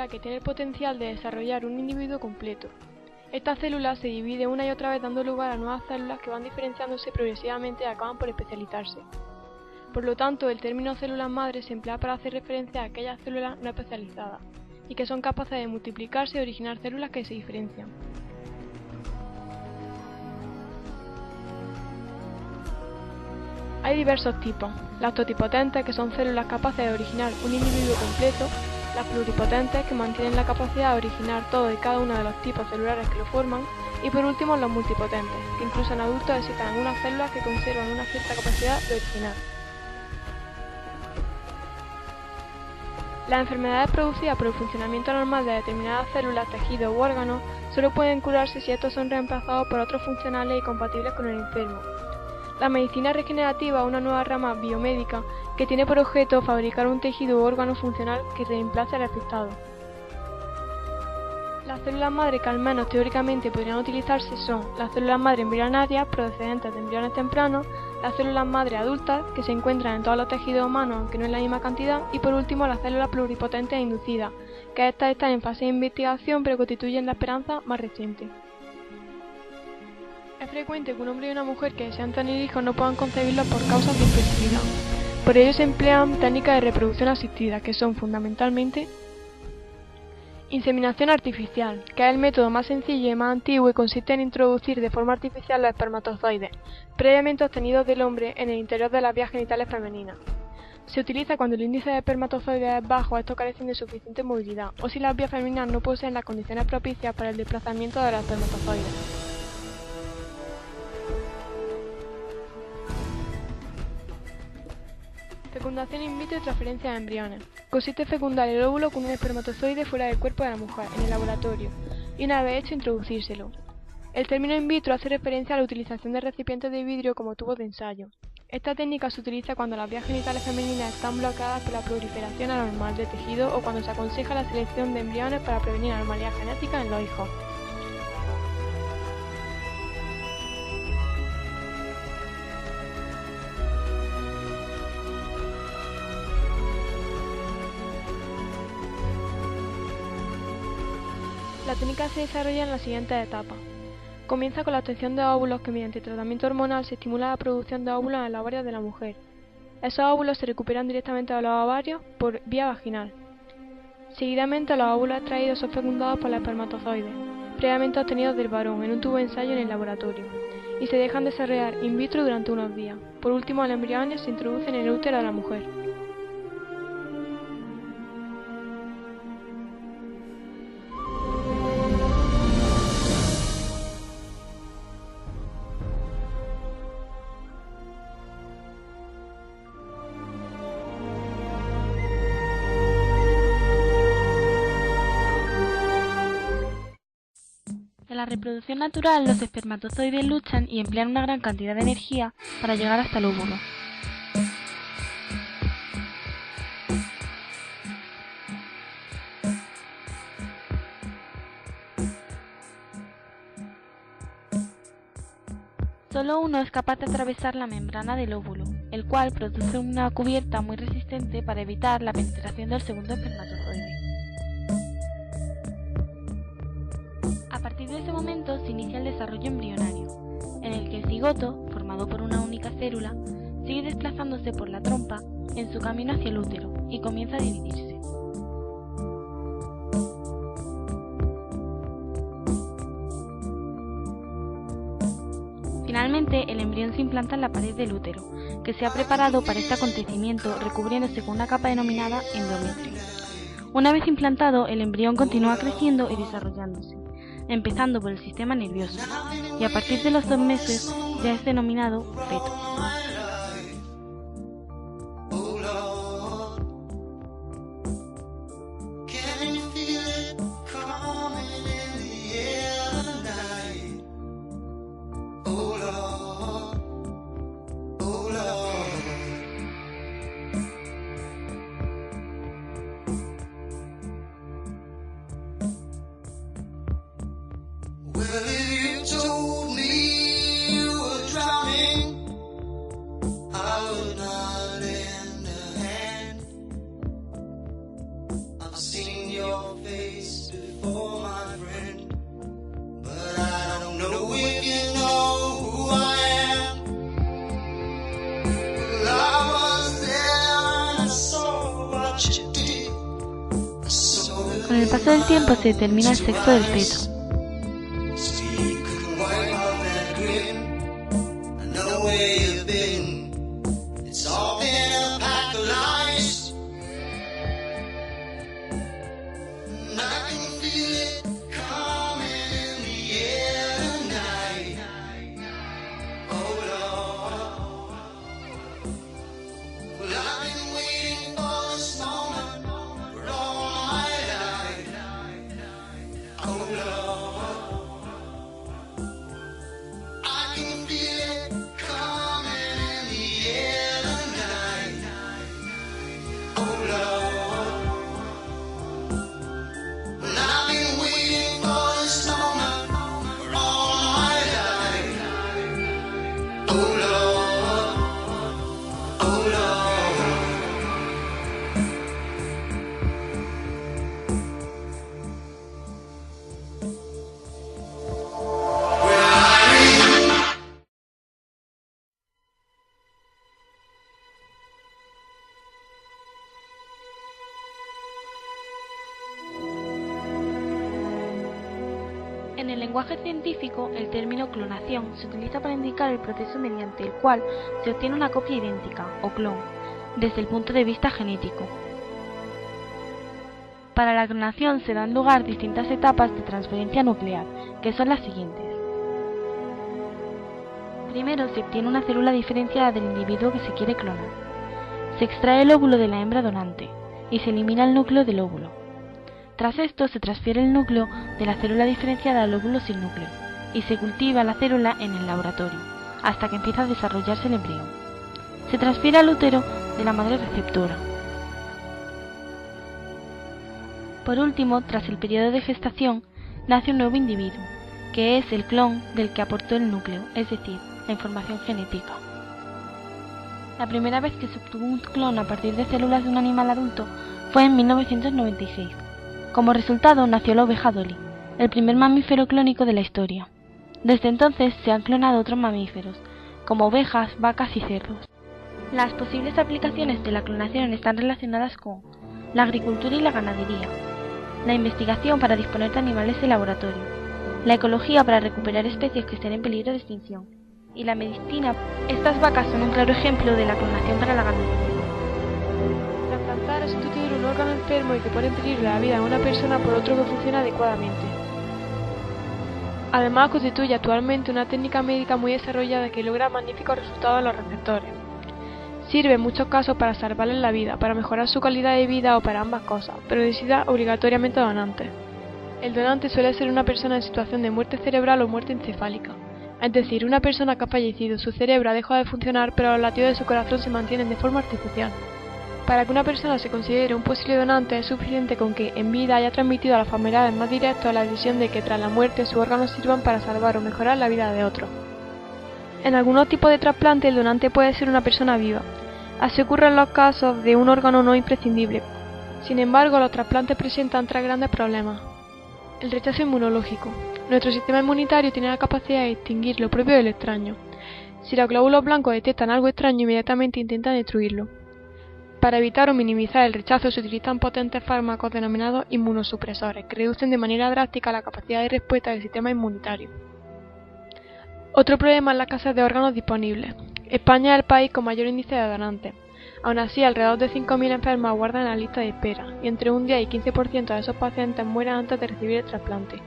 célula que tiene el potencial de desarrollar un individuo completo. Esta célula se divide una y otra vez dando lugar a nuevas células que van diferenciándose progresivamente y acaban por especializarse. Por lo tanto, el término células madre se emplea para hacer referencia a aquellas células no especializadas y que son capaces de multiplicarse y originar células que se diferencian. Hay diversos tipos: las totipotentes, que son células capaces de originar un individuo completo; las pluripotentes, que mantienen la capacidad de originar todo y cada uno de los tipos celulares que lo forman; y por último los multipotentes, que incluso en adultos existen algunas células que conservan una cierta capacidad de originar. Las enfermedades producidas por el funcionamiento normal de determinadas células, tejidos u órganos solo pueden curarse si estos son reemplazados por otros funcionales y compatibles con el enfermo. La medicina regenerativa es una nueva rama biomédica que tiene por objeto fabricar un tejido u órgano funcional que reemplace al afectado. Las células madre que al menos teóricamente podrían utilizarse son las células madre embrionarias procedentes de embriones tempranos, las células madre adultas que se encuentran en todos los tejidos humanos aunque no en la misma cantidad, y por último las células pluripotentes e inducidas, que estas están en fase de investigación pero constituyen la esperanza más reciente. Es frecuente que un hombre y una mujer que desean tener hijos no puedan concebirlos por causas de infertilidad. Por ello se emplean técnicas de reproducción asistida, que son fundamentalmente inseminación artificial, que es el método más sencillo y más antiguo y consiste en introducir de forma artificial los espermatozoides, previamente obtenidos del hombre, en el interior de las vías genitales femeninas. Se utiliza cuando el índice de espermatozoides es bajo, estos carecen de suficiente movilidad, o si las vías femeninas no poseen las condiciones propicias para el desplazamiento de los espermatozoides. Fecundación in vitro y transferencia de embriones. Consiste en fecundar el óvulo con un espermatozoide fuera del cuerpo de la mujer, en el laboratorio, y una vez hecho introducírselo. El término in vitro hace referencia a la utilización de recipientes de vidrio como tubos de ensayo. Esta técnica se utiliza cuando las vías genitales femeninas están bloqueadas por la proliferación anormal de tejido o cuando se aconseja la selección de embriones para prevenir anomalías genéticas en los hijos. La técnica se desarrolla en las siguientes etapas. Comienza con la obtención de óvulos que mediante tratamiento hormonal se estimula la producción de óvulos en los ovarios de la mujer. Esos óvulos se recuperan directamente de los ovarios por vía vaginal. Seguidamente los óvulos extraídos son fecundados por los espermatozoides, previamente obtenidos del varón en un tubo de ensayo en el laboratorio, y se dejan desarrollar in vitro durante unos días. Por último, el embrión se introduce en el útero de la mujer. En la reproducción natural, los espermatozoides luchan y emplean una gran cantidad de energía para llegar hasta el óvulo. Solo uno es capaz de atravesar la membrana del óvulo, el cual produce una cubierta muy resistente para evitar la penetración del segundo espermatozoide. A partir de ese momento se inicia el desarrollo embrionario, en el que el cigoto, formado por una única célula, sigue desplazándose por la trompa en su camino hacia el útero y comienza a dividirse. Finalmente, el embrión se implanta en la pared del útero, que se ha preparado para este acontecimiento recubriéndose con una capa denominada endometrio. Una vez implantado, el embrión continúa creciendo y desarrollándose, empezando por el sistema nervioso, y a partir de los 2 meses ya es denominado feto. paso del tiempo se determina el sexo del feto. En el lenguaje científico, el término clonación se utiliza para indicar el proceso mediante el cual se obtiene una copia idéntica, o clon, desde el punto de vista genético. Para la clonación se dan lugar distintas etapas de transferencia nuclear, que son las siguientes. Primero se obtiene una célula diferenciada del individuo que se quiere clonar. Se extrae el óvulo de la hembra donante y se elimina el núcleo del óvulo. Tras esto se transfiere el núcleo de la célula diferenciada al óvulo sin núcleo y se cultiva la célula en el laboratorio, hasta que empieza a desarrollarse el embrión. Se transfiere al útero de la madre receptora. Por último, tras el periodo de gestación, nace un nuevo individuo, que es el clon del que aportó el núcleo, es decir, la información genética. La primera vez que se obtuvo un clon a partir de células de un animal adulto fue en 1996. Como resultado nació la oveja Dolly, el primer mamífero clónico de la historia. Desde entonces se han clonado otros mamíferos, como ovejas, vacas y cerdos. Las posibles aplicaciones de la clonación están relacionadas con la agricultura y la ganadería, la investigación para disponer de animales de laboratorio, la ecología para recuperar especies que estén en peligro de extinción, y la medicina. Estas vacas son un claro ejemplo de la clonación para la ganadería. Trasplantar es sustituir un órgano enfermo y que pone en peligro la vida de una persona por otro que funciona adecuadamente. Además, constituye actualmente una técnica médica muy desarrollada que logra magníficos resultados en los receptores. Sirve en muchos casos para salvarles la vida, para mejorar su calidad de vida o para ambas cosas, pero necesita obligatoriamente donantes. El donante suele ser una persona en situación de muerte cerebral o muerte encefálica, es decir, una persona que ha fallecido, su cerebro ha dejado de funcionar, pero los latidos de su corazón se mantienen de forma artificial. Para que una persona se considere un posible donante es suficiente con que en vida haya transmitido a los familiares más directos la decisión de que tras la muerte sus órganos sirvan para salvar o mejorar la vida de otros. En algunos tipos de trasplante el donante puede ser una persona viva. Así ocurre en los casos de un órgano no imprescindible. Sin embargo, los trasplantes presentan tres grandes problemas. El rechazo inmunológico. Nuestro sistema inmunitario tiene la capacidad de distinguir lo propio del extraño. Si los glóbulos blancos detectan algo extraño, inmediatamente intentan destruirlo. Para evitar o minimizar el rechazo se utilizan potentes fármacos denominados inmunosupresores, que reducen de manera drástica la capacidad de respuesta del sistema inmunitario. Otro problema es la escasez de órganos disponibles. España es el país con mayor índice de donantes. Aún así, alrededor de 5.000 enfermos aguardan en la lista de espera, y entre un 10 y 15% de esos pacientes mueren antes de recibir el trasplante.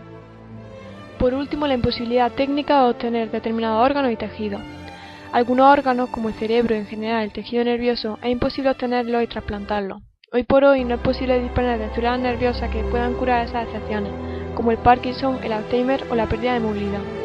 Por último, la imposibilidad técnica de obtener determinados órganos y tejidos. Algunos órganos, como el cerebro y en general el tejido nervioso, es imposible obtenerlos y trasplantarlos. Hoy por hoy no es posible disponer de células nerviosas que puedan curar esas excepciones, como el Parkinson, el Alzheimer o la pérdida de movilidad.